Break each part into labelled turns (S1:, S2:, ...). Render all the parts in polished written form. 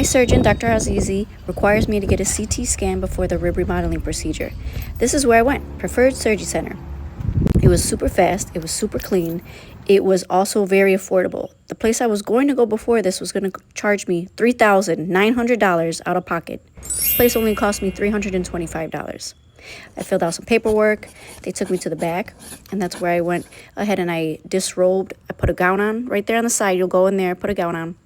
S1: My surgeon, Dr. Azizi, requires me to get a CT scan before the rib remodeling procedure. This is where I went, Preferred Surgery Center. It was super fast, it was super clean, it was also very affordable. The place I was going to go before this was going to charge me $3,900 out of pocket. This place only cost me $325. I filled out some paperwork, they took me to the back, and that's where I went ahead and I disrobed. I put a gown on right there on the side. You'll go in there, put a gown on.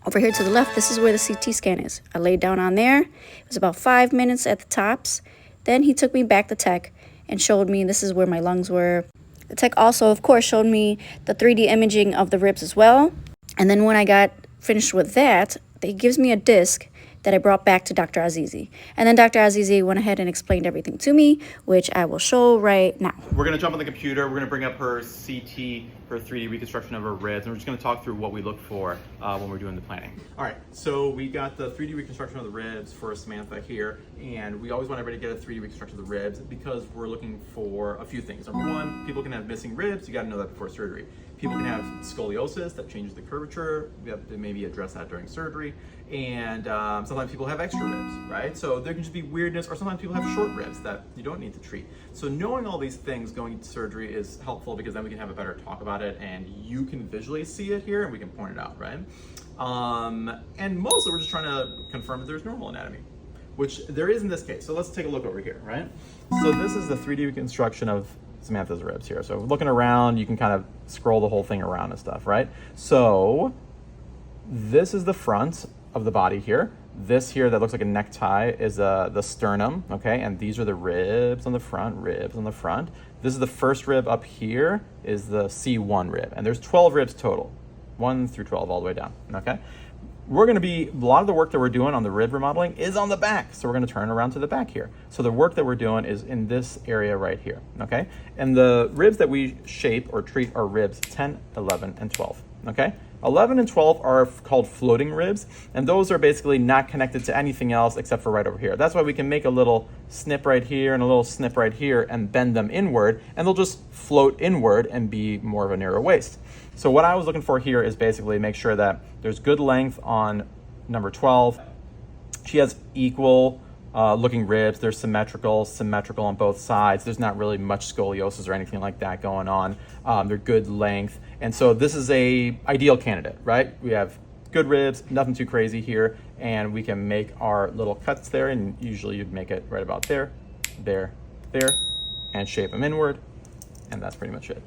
S1: Over here to the left, this is where the CT scan is. I laid down on there. It was about 5 minutes at the tops. Then he took me back to tech and showed me this is where my lungs were. The tech also, of course, showed me the 3D imaging of the ribs as well. And then when I got finished with that, he gives me a disc that I brought back to Dr. Azizi. And then Dr. Azizi went ahead and explained everything to me, which I will show right now.
S2: We're gonna jump on the computer, we're gonna bring up her CT, her 3D reconstruction of her ribs, and we're just gonna talk through what we look for when we're doing the planning. All right, so we got the 3D reconstruction of the ribs for Samantha here, and we always want everybody to get a 3D reconstruction of the ribs because we're looking for a few things. Number one, people can have missing ribs, you gotta know that before surgery. People can have scoliosis, that changes the curvature, we have to maybe address that during surgery. And sometimes people have extra ribs, right? So there can just be weirdness, or sometimes people have short ribs that you don't need to treat. So knowing all these things going into surgery is helpful because then we can have a better talk about it and you can visually see it here and we can point it out, right? And mostly we're just trying to confirm that there's normal anatomy, which there is in this case. So let's take a look over here, right? So this is the 3D reconstruction of Samantha's ribs here. So looking around, you can kind of scroll the whole thing around and stuff, right? So this is the front of the body here. This here that looks like a necktie is the sternum, okay? And these are the ribs on the front, ribs on the front. This is the first rib up here is the C1 rib. And there's 12 ribs total, 1 through 12 all the way down, okay? We're gonna be, a lot of the work that we're doing on the rib remodeling is on the back. So we're gonna turn around to the back here. So the work that we're doing is in this area right here, okay? And the ribs that we shape or treat are ribs 10, 11, and 12, okay? 11 and 12 are called floating ribs, and those are basically not connected to anything else except for right over here. That's why we can make a little snip right here and a little snip right here and bend them inward, and they'll just float inward and be more of a narrow waist. So what I was looking for here is basically make sure that there's good length on number 12. She has equal looking ribs. They're symmetrical on both sides. There's not really much scoliosis or anything like that going on. They're good length. And so this is a ideal candidate, right? We have good ribs, nothing too crazy here, and we can make our little cuts there, and usually you'd make it right about there, there, there, and shape them inward, and that's pretty much it.